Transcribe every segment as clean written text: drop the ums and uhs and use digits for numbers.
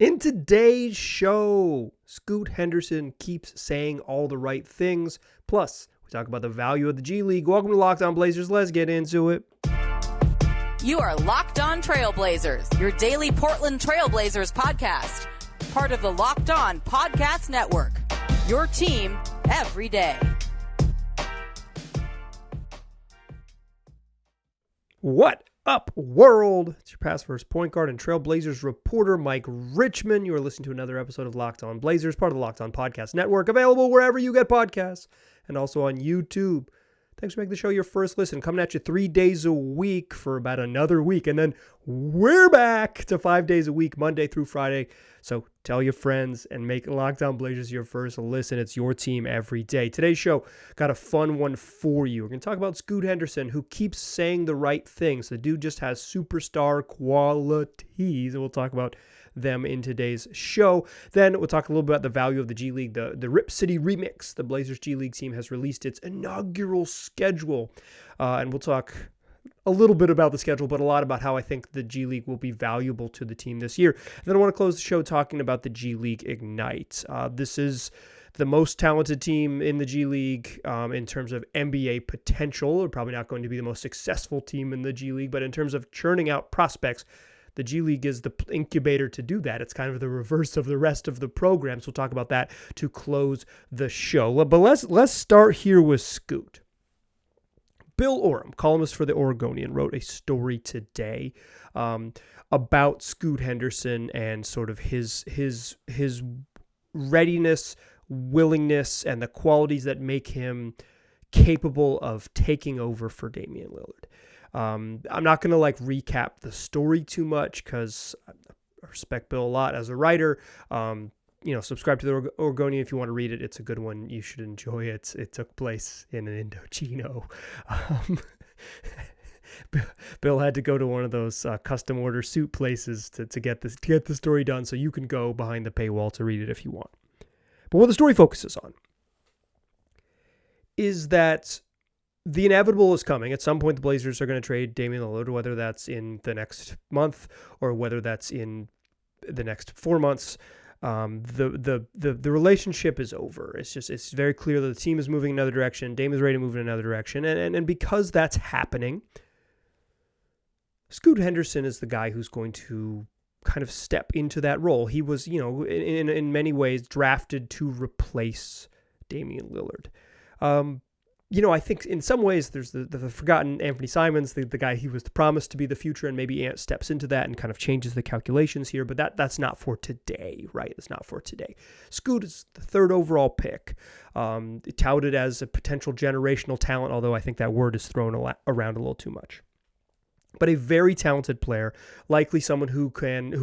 In today's show, Scoot Henderson keeps saying all the right things. Plus, we talk about the value of the G League. Welcome to Locked On Blazers. Let's get into it. You are Locked On Trailblazers, your daily Portland Trailblazers podcast. Part of the Locked On Podcast Network, your team every day. What up, world? It's your past first point guard and Trailblazers reporter, Mike Richmond. You are listening to another episode of Locked On Blazers, part of the Locked On Podcast Network, available wherever you get podcasts and also on YouTube. Thanks for making the show your first listen. Coming at you 3 days a week for about another week. And then we're back to 5 days a week, Monday through Friday. So tell your friends and make Locked On Blazers your first listen. It's your team every day. Today's show got a fun one for you. We're going to talk about Scoot Henderson, who keeps saying the right things. The dude just has superstar qualities, and we'll talk about them in today's show. Then we'll talk a little bit about the value of the G League, the Rip City Remix. The Blazers G League team has released its inaugural schedule, and we'll talk a little bit about the schedule, but a lot about how I think the G League will be valuable to the team this year. And then I want to close the show talking about the G League Ignite. This is the most talented team in the G League in terms of NBA potential. They're probably not going to be the most successful team in the G League, but in terms of churning out prospects, the G League is the incubator to do that. It's kind of the reverse of the rest of the programs. We'll talk about that to close the show. But let's start here with Scoot. Bill Oram, columnist for the Oregonian, wrote a story today about Scoot Henderson and sort of his readiness, willingness, and the qualities that make him capable of taking over for Damian Lillard. I'm not going to recap the story too much because I respect Bill a lot as a writer. Subscribe to the Oregonian if you want to read it. It's a good one. You should enjoy it. It took place in an Indochino. Bill had to go to one of those custom order suit places to get the story done, so you can go behind the paywall to read it if you want. But what the story focuses on is that the inevitable is coming. At some point, the Blazers are going to trade Damian Lillard, whether that's in the next month or whether that's in the next 4 months. The relationship is over. It's very clear that the team is moving in another direction. Dame is ready to move in another direction. And because that's happening, Scoot Henderson is the guy who's going to kind of step into that role. He was, in many ways drafted to replace Damian Lillard. I think in some ways there's the forgotten Anthony Simons, the guy he was promised to be the future, and maybe Ant steps into that and kind of changes the calculations here, but that's not for today, right? It's not for today. Scoot is the third overall pick, touted as a potential generational talent, although I think that word is thrown around a little too much. But a very talented player, likely someone who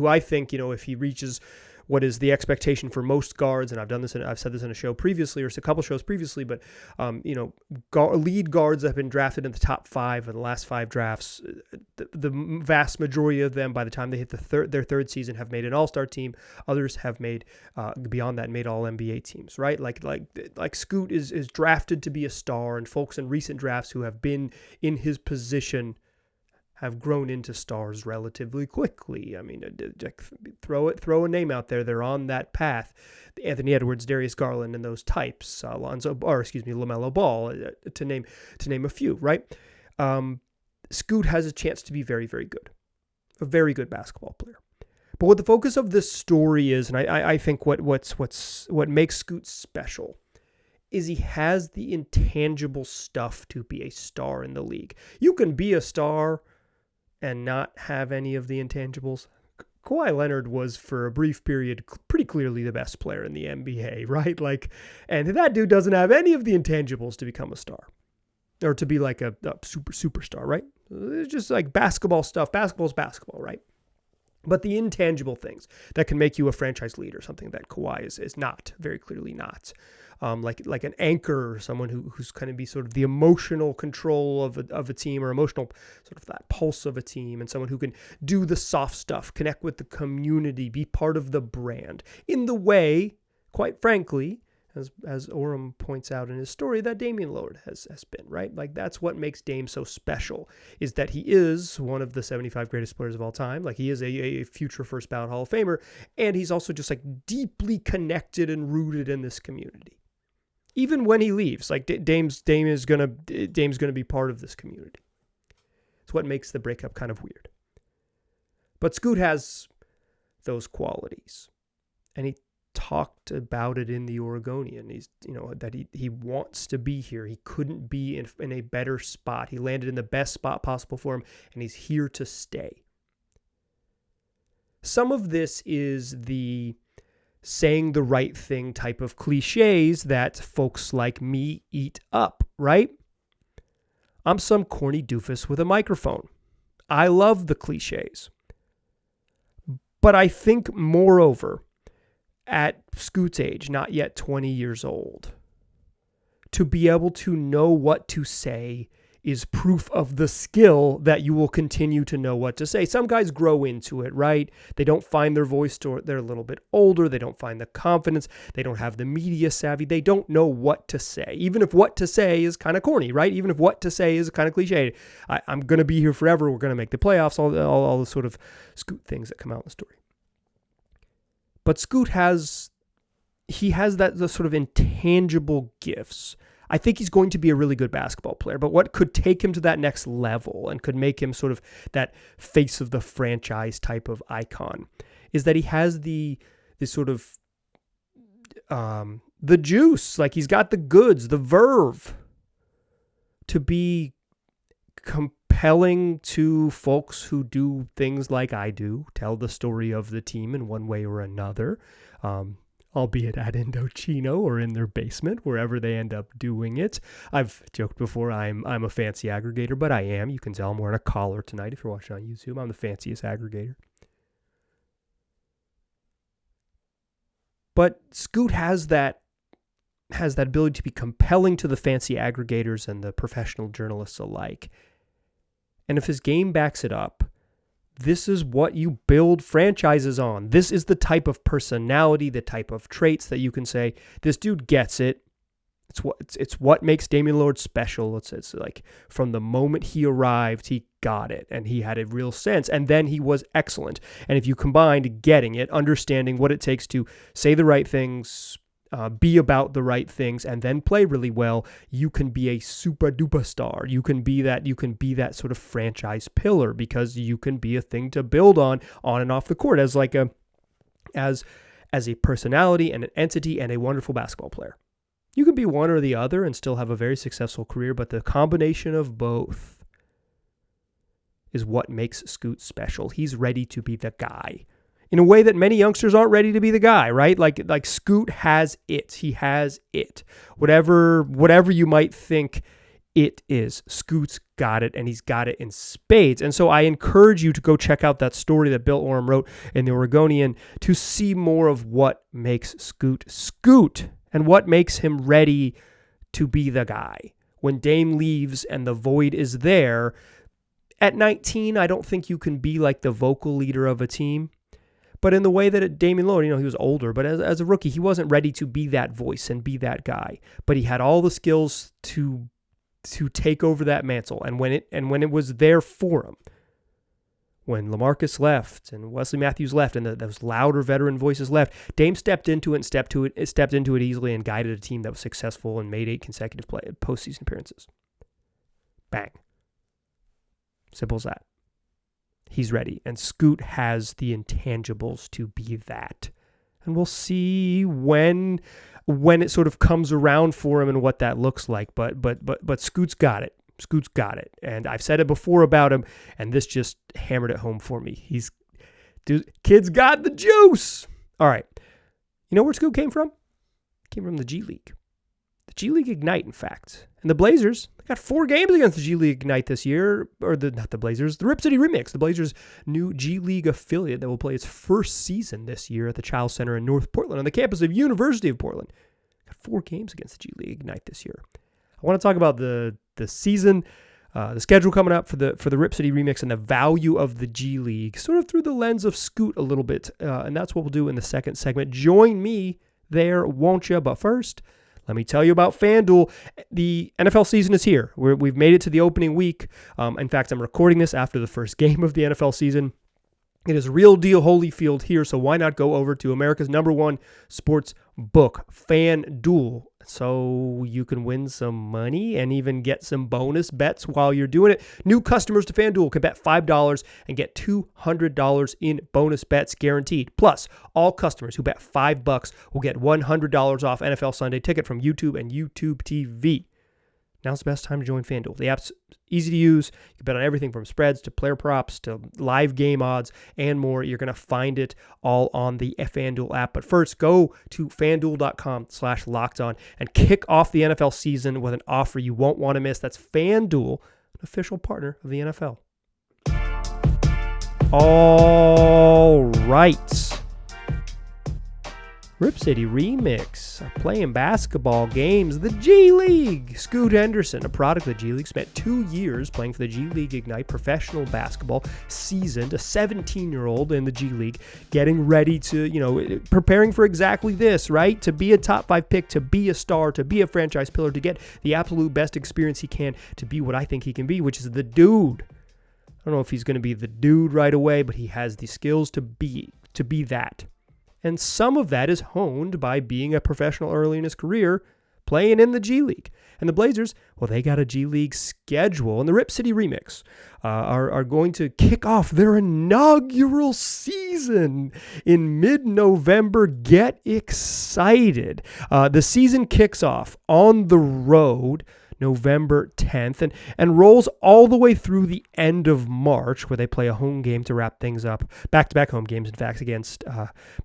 I think, if he reaches what is the expectation for most guards, and I've said this in a show previously, or a couple shows previously, but lead guards that have been drafted in the top 5 in the last 5 drafts, the vast majority of them, by the time they hit their third season, have made an all-star team. Others have made beyond that, made all NBA teams, right? Like Scoot is drafted to be a star, and folks in recent drafts who have been in his position have grown into stars relatively quickly. I mean, throw a name out there. They're on that path. Anthony Edwards, Darius Garland, and those types. LaMelo Ball, to name a few. Right? Scoot has a chance to be very, very good, a very good basketball player. But what the focus of this story is, and I think what makes Scoot special, is he has the intangible stuff to be a star in the league. You can be a star and not have any of the intangibles. Kawhi Leonard was, for a brief period, pretty clearly the best player in the NBA, right? And that dude doesn't have any of the intangibles to become a star or to be like a superstar, right? It's just like basketball stuff. Basketball's basketball, right? But the intangible things that can make you a franchise leader, something that Kawhi is not, very clearly not. Like an anchor, or someone who's kind of be sort of the emotional control of a team, or emotional sort of that pulse of a team, and someone who can do the soft stuff, connect with the community, be part of the brand in the way, quite frankly, as Oram points out in his story, that Damian Lillard has been, right? Like, that's what makes Dame so special, is that he is one of the 75 greatest players of all time. Like, he is a future first ballot Hall of Famer, and he's also just like deeply connected and rooted in this community. Even when he leaves, like Dame is gonna be part of this community. It's what makes the breakup kind of weird. But Scoot has those qualities, and he talked about it in the Oregonian. He's, that he wants to be here. He couldn't be in a better spot. He landed in the best spot possible for him, and he's here to stay. Some of this is the saying the right thing type of cliches that folks like me eat up, right? I'm some corny doofus with a microphone. I love the cliches. But I think, moreover, at Scoot's age, not yet 20 years old, to be able to know what to say is proof of the skill that you will continue to know what to say. Some guys grow into it, right? They don't find their voice, or they're a little bit older. They don't find the confidence. They don't have the media savvy. They don't know what to say, even if what to say is kind of corny, right? Even if what to say is kind of cliche. I'm going to be here forever. We're going to make the playoffs, all the sort of Scoot things that come out in the story. But Scoot has the sort of intangible gifts. I think he's going to be a really good basketball player, but what could take him to that next level and could make him sort of that face of the franchise type of icon is that he has this sort of the juice, like he's got the goods, the verve to be compelling to folks who do things like I do, tell the story of the team in one way or another, albeit at Indochino or in their basement, wherever they end up doing it. I've joked before, I'm a fancy aggregator, but I am. You can tell I'm wearing a collar tonight if you're watching on YouTube. I'm the fanciest aggregator. But Scoot has that ability to be compelling to the fancy aggregators and the professional journalists alike. And if his game backs it up, this is what you build franchises on. This is the type of personality, the type of traits that you can say, this dude gets it. It's what makes Damian Lillard special. It's like from the moment he arrived, he got it, and he had a real sense, and then he was excellent. And if you combined getting it, understanding what it takes to say the right things, be about the right things, and then play really well, you can be a super duper star. You can be that sort of franchise pillar, because you can be a thing to build on and off the court as a personality and an entity and a wonderful basketball player. You can be one or the other and still have a very successful career, but the combination of both is what makes Scoot special. He's ready to be the guy in a way that many youngsters aren't ready to be the guy, right? Like Scoot has it. He has it. Whatever you might think it is, Scoot's got it, and he's got it in spades. And so I encourage you to go check out that story that Bill Oram wrote in the Oregonian to see more of what makes Scoot Scoot and what makes him ready to be the guy. When Dame leaves and the void is there, at 19, I don't think you can be like the vocal leader of a team. But in the way that Damian Lillard, he was older, but as a rookie, he wasn't ready to be that voice and be that guy. But he had all the skills to take over that mantle. And when it was there for him, when LaMarcus left and Wesley Matthews left and those louder veteran voices left, Dame stepped into it easily and guided a team that was successful and made 8 consecutive postseason appearances. Bang. Simple as that. He's ready. And Scoot has the intangibles to be that. And we'll see when it sort of comes around for him and what that looks like. But Scoot's got it. Scoot's got it. And I've said it before about him, and this just hammered it home for me. Kid's got the juice. All right. You know where Scoot came from? It came from the G League. The G League Ignite, in fact. And the Blazers, they got 4 games against the G League Ignite this year. Not the Blazers, the Rip City Remix, the Blazers' new G League affiliate that will play its first season this year at the Child Center in North Portland on the campus of University of Portland. Got 4 games against the G League Ignite this year. I want to talk about the season, the schedule coming up for the Rip City Remix and the value of the G League, sort of through the lens of Scoot a little bit. And that's what we'll do in the second segment. Join me there, won't you? But first, let me tell you about FanDuel. The NFL season is here. We've made it to the opening week. In fact, I'm recording this after the first game of the NFL season. It is real deal Holyfield here, so why not go over to America's #1 sports book, FanDuel, so you can win some money and even get some bonus bets while you're doing it. New customers to FanDuel can bet $5 and get $200 in bonus bets guaranteed. Plus, all customers who bet $5 will get $100 off NFL Sunday Ticket from YouTube and YouTube TV. Now's the best time to join FanDuel. The app's easy to use. You can bet on everything from spreads to player props to live game odds and more. You're going to find it all on the FanDuel app. But first, go to FanDuel.com/lockedon and kick off the NFL season with an offer you won't want to miss. That's FanDuel, an official partner of the NFL. All right. Rip City Remix, playing basketball games, the G League. Scoot Henderson, a product of the G League, spent 2 years playing for the G League Ignite professional basketball, seasoned, a 17-year-old in the G League, getting ready to, preparing for exactly this, right? To be a top 5 pick, to be a star, to be a franchise pillar, to get the absolute best experience he can, to be what I think he can be, which is the dude. I don't know if he's going to be the dude right away, but he has the skills to be that. And some of that is honed by being a professional early in his career, playing in the G League. And the Blazers, well, they got a G League schedule. And the Rip City Remix are going to kick off their inaugural season in mid-November. Get excited. The season kicks off on the road November 10th and rolls all the way through the end of March, where they play a home game to wrap things up. Back-to-back home games, in fact, against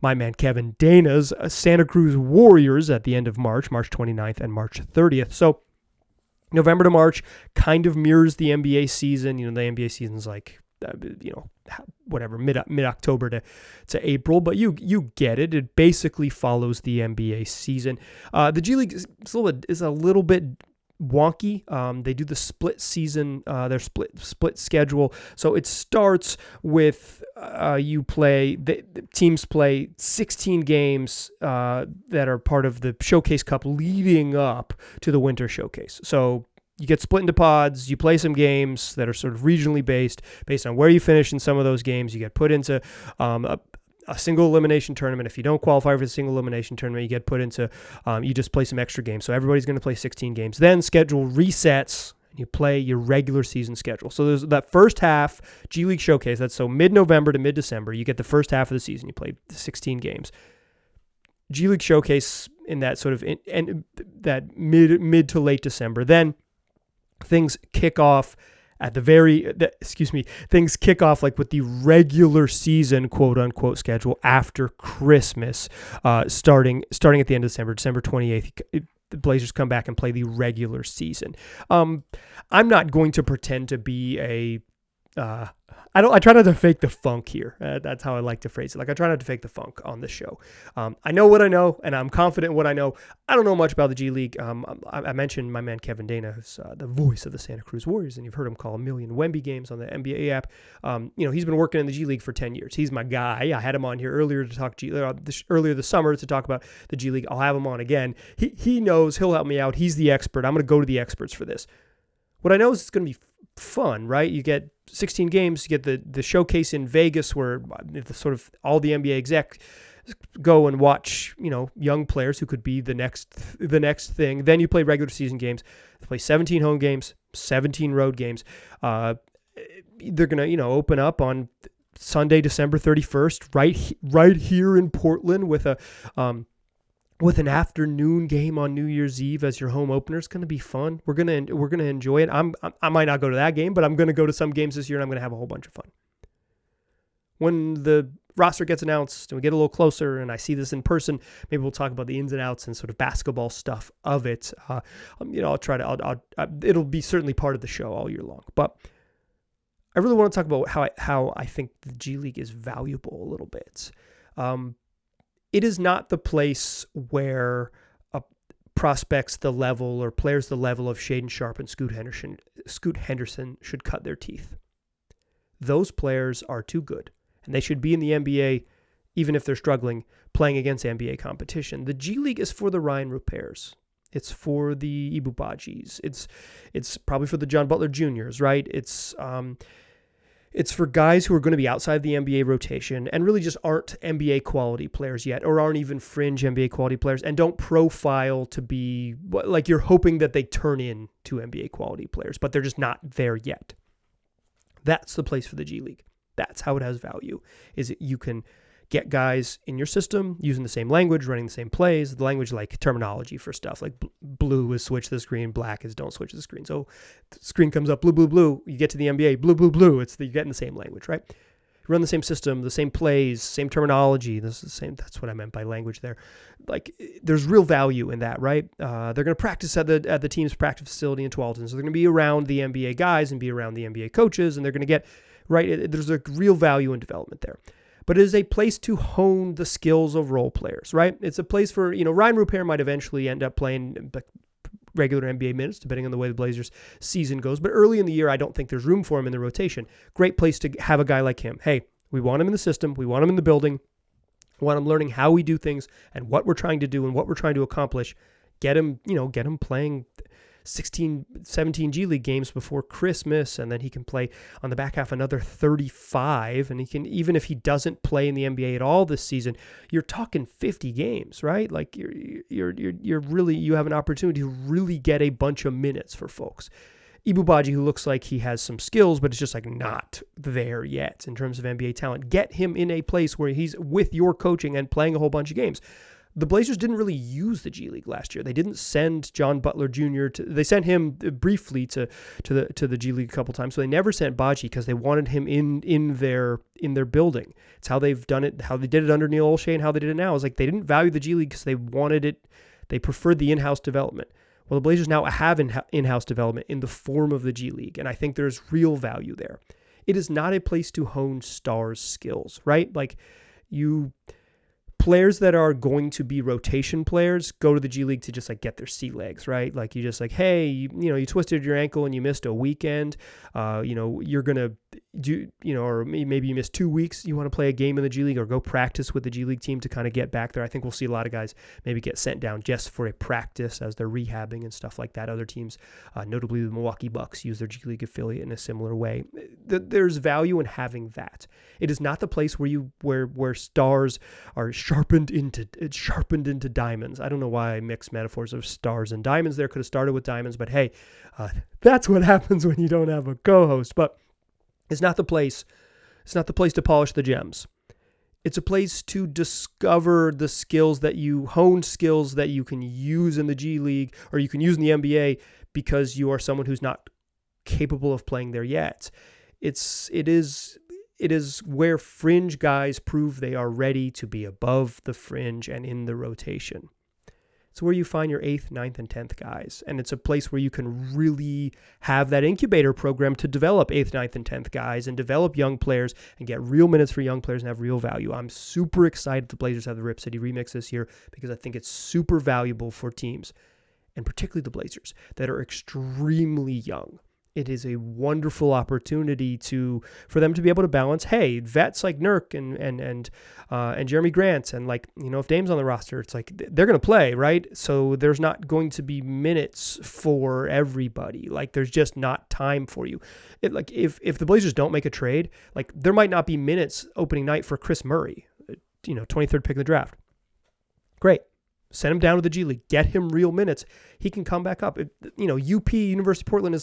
my man Kevin Dana's Santa Cruz Warriors at the end of March 29th and March 30th. So November to March kind of mirrors the NBA season. The NBA season's like, whatever, mid-October to April, but you get it. It basically follows the NBA season. The G League is a little bit wonky. They do the split season, their split schedule. So it starts with the teams play 16 games that are part of the Showcase Cup leading up to the Winter Showcase. So you get split into pods, you play some games that are sort of regionally based on where you finish in some of those games. You get put into a single elimination tournament. If you don't qualify for the single elimination tournament, you get put into, you just play some extra games. So everybody's going to play 16 games. Then schedule resets, and you play your regular season schedule. So there's that first half, G League Showcase, that's so mid-November to mid-December. You get the first half of the season. You play 16 games. G League Showcase in that sort of, that mid to late December. Then things kick off things kick off like with the regular season, quote unquote, schedule after Christmas, starting at the end of December 28th. The Blazers come back and play the regular season. I'm not going to pretend to be I try not to fake the funk here. That's how I like to phrase it. Like, I try not to fake the funk on the show. I know what I know, and I'm confident in what I know. I don't know much about the G League. I mentioned my man Kevin Dana, who's the voice of the Santa Cruz Warriors, and you've heard him call a million Wemby games on the NBA app. He's been working in the G League for 10 years. He's my guy. I had him on here earlier this summer to talk about the G League. I'll have him on again. He knows. He'll help me out. He's the expert. I'm going to go to the experts for this. What I know is it's going to be fun, right? You get 16 games, you get the showcase in Vegas where the sort of all the NBA execs go and watch, young players who could be the next thing. Then you play regular season games. They play 17 home games, 17 road games. They're going to, open up on Sunday, December 31st, right here in Portland with an afternoon game on New Year's Eve as your home opener. It's going to be fun. We're going to enjoy it. I might not go to that game, but I'm going to go to some games this year, and I'm going to have a whole bunch of fun. When the roster gets announced and we get a little closer and I see this in person, maybe we'll talk about the ins and outs and sort of basketball stuff of it. I'll try to, it'll be certainly part of the show all year long, but I really want to talk about how I think the G League is valuable a little bit. It is not the place where prospects the level or players the level of Shaedon Sharpe and Scoot Henderson should cut their teeth. Those players are too good, and they should be in the NBA even if they're struggling playing against NBA competition. The G League is for the Ryan Rupairs. It's for the Ibubajis. It's probably for the John Butler Juniors, right? It's for guys who are going to be outside the NBA rotation and really just aren't NBA quality players yet, or aren't even fringe NBA quality players, and don't profile to be like you're hoping that they turn into NBA quality players, but they're just not there yet. That's the place for the G League. That's how it has value, is that you can get guys in your system using the same language, running the same plays, the language like terminology for stuff like blue is switch the screen, black is don't switch the screen. So the screen comes up, blue, blue, blue. You get to the NBA, blue, blue, blue. You're getting the same language, right? You run the same system, the same plays, same terminology. This is the same. That's what I meant by language there. Like there's real value in that, right? They're going to practice at the team's practice facility in Tualatin. So they're going to be around the NBA guys and be around the NBA coaches, and they're going to get, right? There's a real value in development there. But it is a place to hone the skills of role players, right? It's a place for, Ryan Rupair might eventually end up playing regular NBA minutes, depending on the way the Blazers season goes. But early in the year, I don't think there's room for him in the rotation. Great place to have a guy like him. Hey, we want him in the system. We want him in the building. We want him learning how we do things and what we're trying to do and what we're trying to accomplish. Get him playing 16, 17 G League games before Christmas, and then he can play on the back half another 35, and he can, even if he doesn't play in the NBA at all this season, you're talking 50 games, right? Like you're really, you have an opportunity to really get a bunch of minutes for folks. Ibubaji, who looks like he has some skills, but it's just like not there yet in terms of NBA talent. Get him in a place where he's with your coaching and playing a whole bunch of games. The Blazers didn't really use the G League last year. They didn't send John Butler Jr. They sent him briefly to the G League a couple times. So they never sent Baji because they wanted him in their building. It's how they've done it, how they did it under Neil Olshey and how they did it now. It's like they didn't value the G League because they wanted it. They preferred the in-house development. Well, the Blazers now have in-house development in the form of the G League, and I think there's real value there. It is not a place to hone stars' skills, right? Like players that are going to be rotation players go to the G League to just like get their sea legs, right? Like you just like, hey, you twisted your ankle and you missed a weekend. You're going to do, or maybe you missed 2 weeks. You want to play a game in the G League or go practice with the G League team to kind of get back there. I think we'll see a lot of guys maybe get sent down just for a practice as they're rehabbing and stuff like that. Other teams, notably the Milwaukee Bucks, use their G League affiliate in a similar way. There's value in having that. It is not the place where stars are sharpened into diamonds. I don't know why I mix metaphors of stars and diamonds there. Could have started with diamonds, but hey, that's what happens when you don't have a co-host. But it's not the place. It's not the place to polish the gems. It's a place to discover the skills that you hone, skills that you can use in the G League or you can use in the NBA because you are someone who's not capable of playing there yet. It is where fringe guys prove they are ready to be above the fringe and in the rotation. It's where you find your 8th, 9th, and 10th guys. And it's a place where you can really have that incubator program to develop 8th, 9th, and 10th guys and develop young players and get real minutes for young players and have real value. I'm super excited the Blazers have the Rip City remix this year because I think it's super valuable for teams, and particularly the Blazers, that are extremely young. It is a wonderful opportunity for them to be able to balance, hey, vets like Nurk and Jeremy Grant, and like, if Dame's on the roster, it's like they're going to play, right? So there's not going to be minutes for everybody. Like there's just not time for you. If the Blazers don't make a trade, like there might not be minutes opening night for Chris Murray, 23rd pick of the draft. Great. Send him down to the G League. Get him real minutes. He can come back up. UP, University of Portland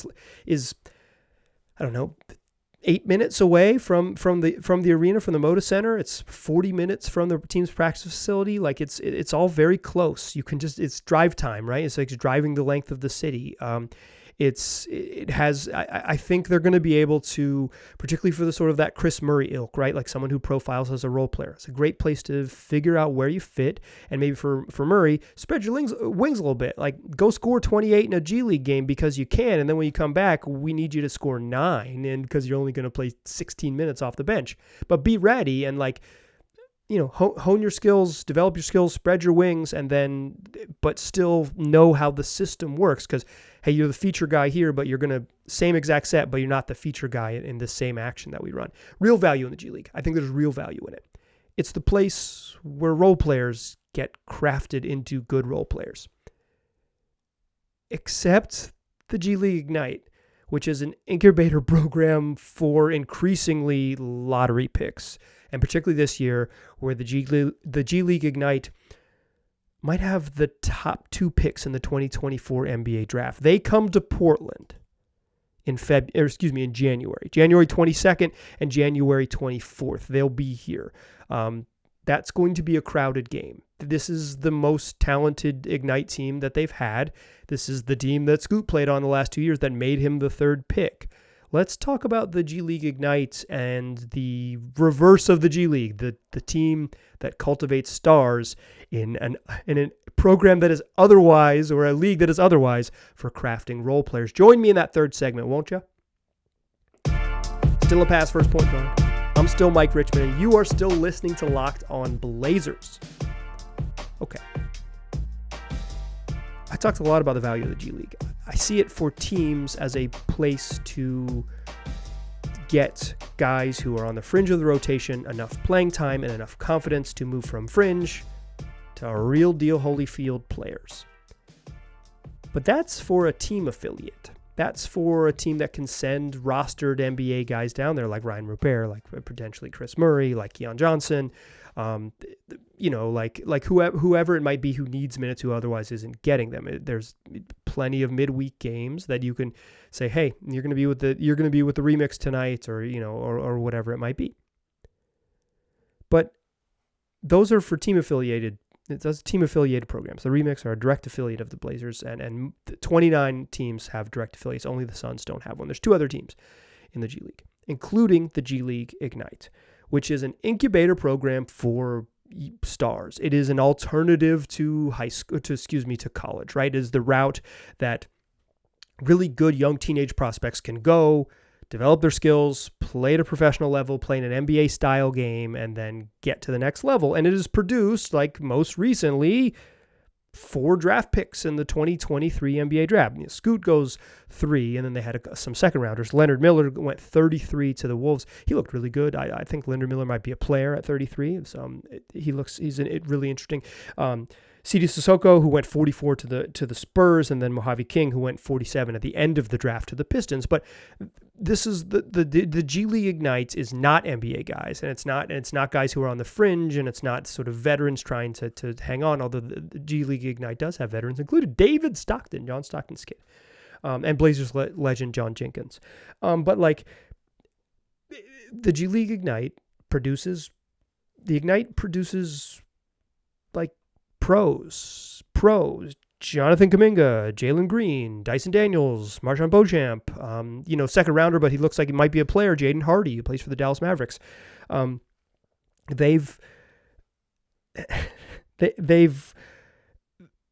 is I don't know, 8 minutes away from the arena, from the Moda Center. It's 40 minutes from the team's practice facility. Like it's all very close. You can it's drive time, right? It's like driving the length of the city. I think they're going to be able to, particularly for the sort of that Chris Murray ilk, right? Like someone who profiles as a role player. It's a great place to figure out where you fit. And maybe for Murray, spread your wings a little bit. Like go score 28 in a G League game because you can. And then when you come back, we need you to score 9 and because you're only going to play 16 minutes off the bench. But be ready and hone your skills, develop your skills, spread your wings, but still know how the system works. Because, hey, you're the feature guy here, but you're going to same exact set, but you're not the feature guy in the same action that we run. Real value in the G League. I think there's real value in it. It's the place where role players get crafted into good role players. Except the G League Ignite, which is an incubator program for increasingly lottery picks, and particularly this year where the G League Ignite might have the top 2 picks in the 2024 NBA draft. They come to Portland in January 22nd and January 24th. They'll be here. That's going to be a crowded game. This is the most talented Ignite team that they've had. This is the team that Scoot played on the last 2 years that made him the 3rd pick. Let's talk about the G League Ignite and the reverse of the G League, the team that cultivates stars in a program that is otherwise, or a league that is otherwise, for crafting role players. Join me in that 3rd segment, won't you? Still a pass, first point guard. I'm still Mike Richmond, and you are still listening to Locked On Blazers. Okay. I talked a lot about the value of the G League. I see it for teams as a place to get guys who are on the fringe of the rotation enough playing time and enough confidence to move from fringe to real deal Holyfield players. But that's for a team affiliate. That's for a team that can send rostered NBA guys down there like Ryan Rupert, like potentially Chris Murray, like Keon Johnson, like whoever it might be who needs minutes who otherwise isn't getting them. There's plenty of midweek games that you can say, hey, you're going to be with the remix tonight, or or whatever it might be. But those are for team affiliated. Those team affiliated programs. The Remix are a direct affiliate of the Blazers, and 29 teams have direct affiliates. Only the Suns don't have one. There's 2 other teams in the G League, including the G League Ignite, which is an incubator program for stars. It is an alternative to to college, right? It is the route that really good young teenage prospects can go, develop their skills, play at a professional level, play in an NBA style game, and then get to the next level. And it is produced, like most recently, 4 draft picks in the 2023 NBA draft. Scoot goes 3, and then they had some second rounders. Leonard Miller went 33 to the Wolves. He looked really good. I think Leonard Miller might be a player at 33. He's really interesting. Sidi Sissoko, who went 44 to the Spurs, and then Mojave King, who went 47 at the end of the draft to the Pistons. But this is the G League Ignite is not NBA guys, and it's not guys who are on the fringe, and it's not sort of veterans trying to hang on. Although the G League Ignite does have veterans, included David Stockton, John Stockton's kid, and Blazers legend John Jenkins. But like the G League Ignite produces like pros, Jonathan Kuminga, Jalen Green, Dyson Daniels, Marshawn Beauchamp, second rounder, but he looks like he might be a player, Jaden Hardy, who plays for the Dallas Mavericks.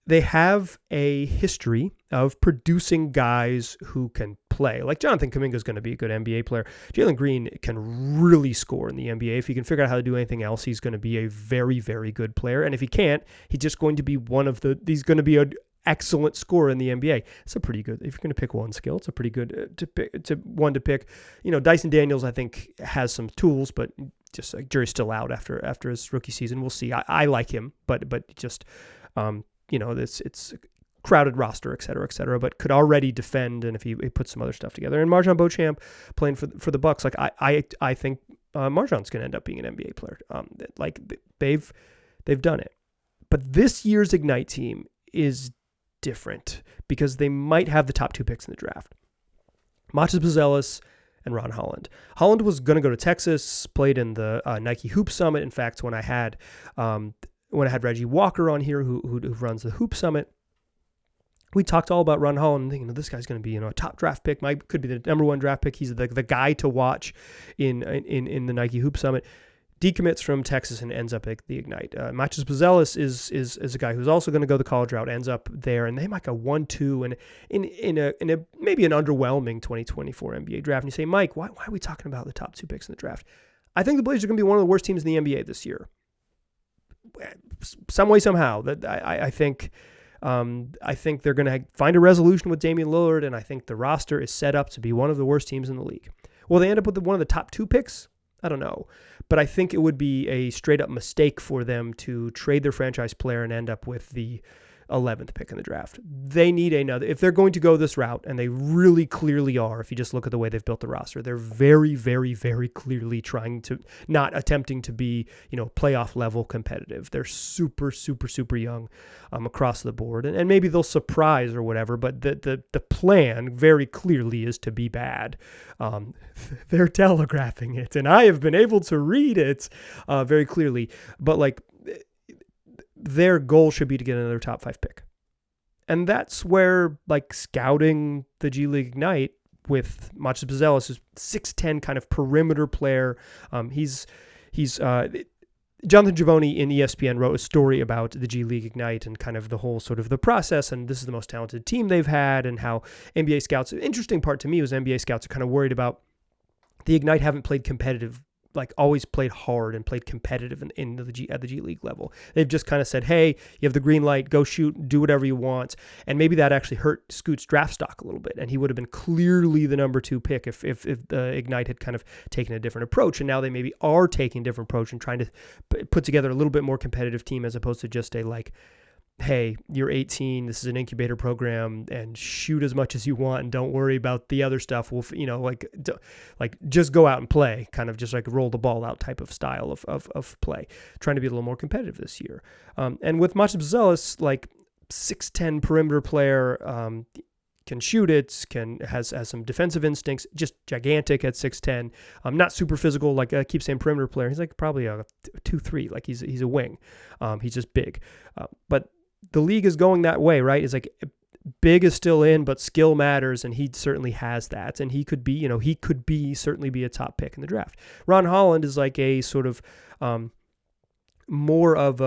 They have a history of producing guys who can play. Like Jonathan Kuminga is going to be a good NBA player. Jalen Green can really score in the NBA. If he can figure out how to do anything else, he's going to be a very, very good player. And if he can't, he's just going to be he's going to be an excellent scorer in the NBA. It's a pretty good, if you're going to pick one skill, it's a pretty good one to pick. Dyson Daniels, I think, has some tools, but just like jury's still out after his rookie season. We'll see. I like him, but just, it's a crowded roster, et cetera, but could already defend, and if he puts some other stuff together. And Marshawn Beauchamp playing for the Bucks, like I think Marshawn's going to end up being an NBA player. They've done it. But this year's Ignite team is different because they might have the top 2 picks in the draft. Matas Buzelis and Ron Holland. Holland was going to go to Texas, played in the Nike Hoop Summit. In fact, when I had Reggie Walker on here, who runs the Hoop Summit, we talked all about Ron Holland, thinking, this guy's going to be a top draft pick. Could be the number 1 draft pick. He's the guy to watch in the Nike Hoop Summit. Decommits from Texas and ends up at the Ignite. Matas Buzelis is a guy who's also going to go the college route, ends up there, and they might go 1-2 and in a maybe an underwhelming 2024 NBA draft. And you say, Mike, why are we talking about the top 2 picks in the draft? I think the Blazers are going to be one of the worst teams in the NBA this year. Some way, somehow. That I think they're going to find a resolution with Damian Lillard, and I think the roster is set up to be one of the worst teams in the league. Will they end up with one of the top 2 picks? I don't know. But I think it would be a straight up mistake for them to trade their franchise player and end up with the 11th pick in the draft. They need another. If they're going to go this route, and they really clearly are, if you just look at the way they've built the roster, they're very, very, very clearly trying to, not attempting to be, playoff level competitive. They're super, super, super young across the board. And maybe they'll surprise or whatever, but the plan very clearly is to be bad. They're telegraphing it, and I have been able to read it very clearly. But their goal should be to get another top 5 pick. And that's where scouting the G League Ignite with Machis Buzelis, who's 6'10", kind of perimeter player. He's Jonathan Givony in ESPN wrote a story about the G League Ignite and kind of the whole sort of the process, and this is the most talented team they've had, and how NBA scouts, interesting part to me was NBA scouts are kind of worried about the Ignite haven't played competitive, always played hard and played competitive at the G League level. They've just kind of said, hey, you have the green light, go shoot, do whatever you want. And maybe that actually hurt Scoot's draft stock a little bit. And he would have been clearly the number 2 pick if the Ignite had kind of taken a different approach. And now they maybe are taking a different approach and trying to put together a little bit more competitive team, as opposed to just a hey, you're 18, this is an incubator program, and shoot as much as you want and don't worry about the other stuff. We'll, just go out and play, kind of just roll the ball out type of style of play, trying to be a little more competitive this year. And with Machis Buzelis, 6'10" perimeter player, can shoot it, has some defensive instincts, just gigantic at 6'10", not super physical, I keep saying perimeter player. He's probably a 2-3, he's a wing. He's just big. But the league is going that way, right? It's big is still in, but skill matters, and he certainly has that. And he could be, certainly be a top pick in the draft. Ron Holland is a sort of more of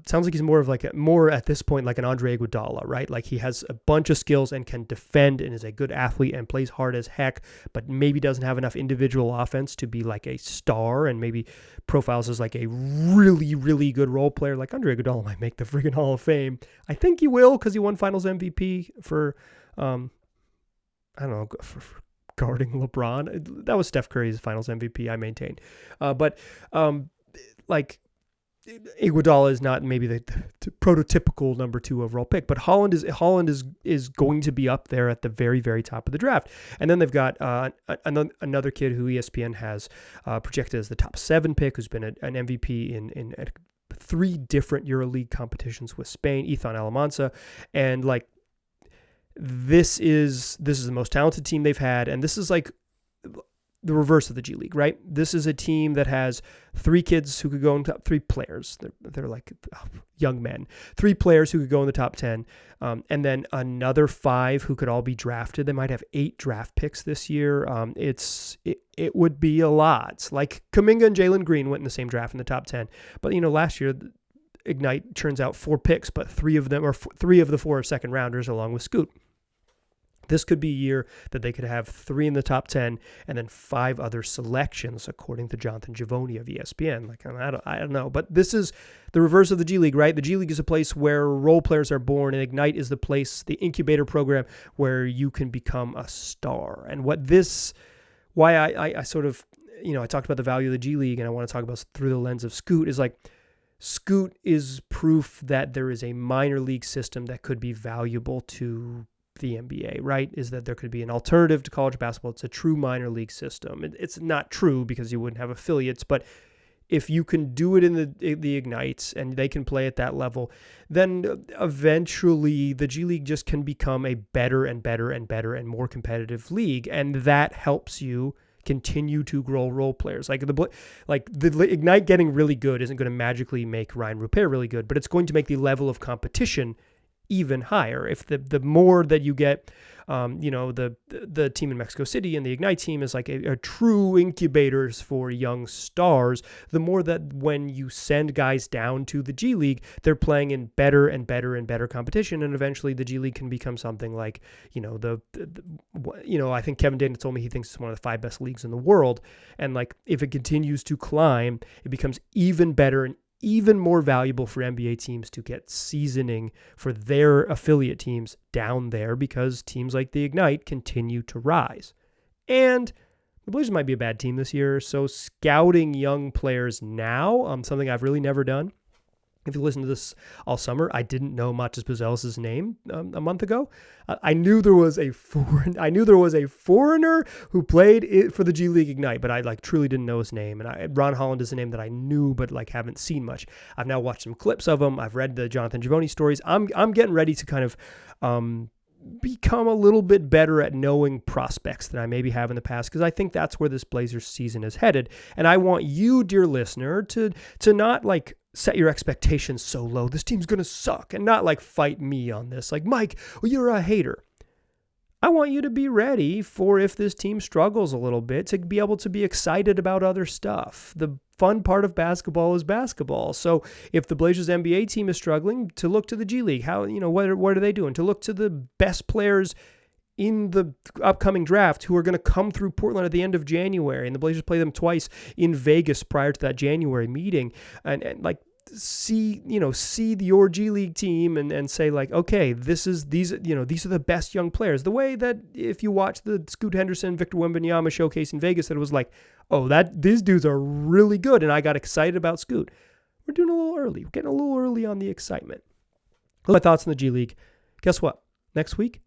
sounds like he's more of more at this point an Andre Iguodala, right? He has a bunch of skills and can defend and is a good athlete and plays hard as heck, but maybe doesn't have enough individual offense to be a star, and maybe profiles as a really, really good role player. Andre Iguodala might make the freaking Hall of Fame. I think he will, because he won Finals MVP for for guarding LeBron. That was Steph Curry's Finals MVP, I maintain. But Iguodala is not maybe the prototypical number 2 overall pick, but Holland is going to be up there at the very, very top of the draft. And then they've got another kid who ESPN has projected as the top 7 pick, who's been an MVP in 3 different EuroLeague competitions with Spain, Ethan Alamansa. And this is the most talented team they've had, and this is the reverse of the G League, right? This is a team that has 3 kids who could go in top 3 players. They're young men. 3 players who could go in the top 10, and then another 5 who could all be drafted. They might have 8 draft picks this year. It would be a lot. Kuminga and Jalen Green went in the same draft in the top 10, but last year Ignite turns out 4 picks, but 3 of them are 3 of the 4 are second rounders, along with Scoot. This could be a year that they could have 3 in the top 10 and then 5 other selections, according to Jonathan Givony of ESPN. I don't know. But this is the reverse of the G League, right? The G League is a place where role players are born, and Ignite is the place, the incubator program, where you can become a star. And why I sort of, I talked about the value of the G League, and I want to talk about through the lens of Scoot, is Scoot is proof that there is a minor league system that could be valuable to the NBA, right? Is that there could be an alternative to college basketball. It's a true minor league system. It's not true because you wouldn't have affiliates, but if you can do it in the Ignites and they can play at that level, then eventually the G League just can become a better and better and better and more competitive league, and that helps you continue to grow role players. The Ignite getting really good isn't going to magically make Ryan Rupert really good, but it's going to make the level of competition even higher. If the more that you get, the team in Mexico City and the Ignite team is a true incubators for young stars, the more that when you send guys down to the G League, they're playing in better and better and better competition, and eventually the G League can become something I think Kevin Dana told me he thinks it's one of the 5 best leagues in the world, and if it continues to climb, it becomes even better and even more valuable for NBA teams to get seasoning for their affiliate teams down there, because teams like the Ignite continue to rise. And the Blazers might be a bad team this year. So scouting young players now, something I've really never done. If you listen to this all summer, I didn't know Matas Buzelis' name a month ago. I knew there was a foreigner who played for the G League Ignite, but I truly didn't know his name. And Ron Holland is a name that I knew, but haven't seen much. I've now watched some clips of him. I've read the Jonathan Givony stories. I'm getting ready to kind of become a little bit better at knowing prospects than I maybe have in the past, because I think that's where this Blazers season is headed. And I want you, dear listener, to not set your expectations so low. This team's going to suck, and not fight me on this. Mike, well, you're a hater. I want you to be ready for if this team struggles a little bit to be able to be excited about other stuff. The fun part of basketball is basketball. So if the Blazers NBA team is struggling, to look to the G League. How, what are they doing? To look to the best players in the upcoming draft who are going to come through Portland at the end of January, and the Blazers play them twice in Vegas prior to that January meeting, and see your G League team and say okay, these are the best young players. The way that if you watch the Scoot Henderson, Victor Wembanyama showcase in Vegas, that it was these dudes are really good, and I got excited about Scoot. We're doing a little early. We're getting a little early on the excitement. My thoughts on the G League. Guess what? Next week,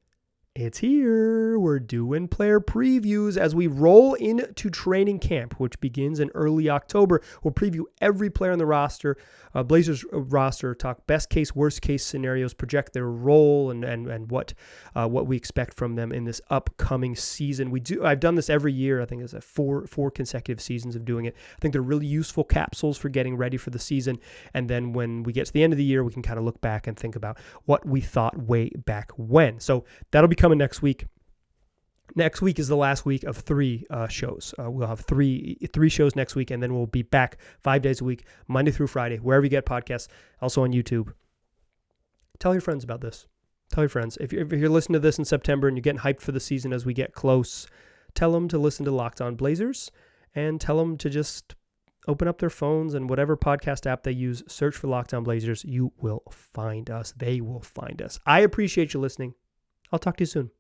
it's here. We're doing player previews as we roll into training camp, which begins in early October. We'll preview every player on the roster, Blazers roster, talk best case, worst case scenarios, project their role and what we expect from them in this upcoming season. I've done this every year. I think it's four consecutive seasons of doing it. I think they're really useful capsules for getting ready for the season. And then when we get to the end of the year, we can kind of look back and think about what we thought way back when. So that'll be coming next week. Next week is the last week of 3 shows. We'll have three shows next week, and then we'll be back 5 days a week, Monday through Friday, wherever you get podcasts, also on YouTube. Tell your friends about this. Tell your friends. If you're listening to this in September and you're getting hyped for the season as we get close, tell them to listen to Locked On Blazers, and tell them to just open up their phones and whatever podcast app they use, search for Locked On Blazers. You will find us. They will find us. I appreciate you listening. I'll talk to you soon.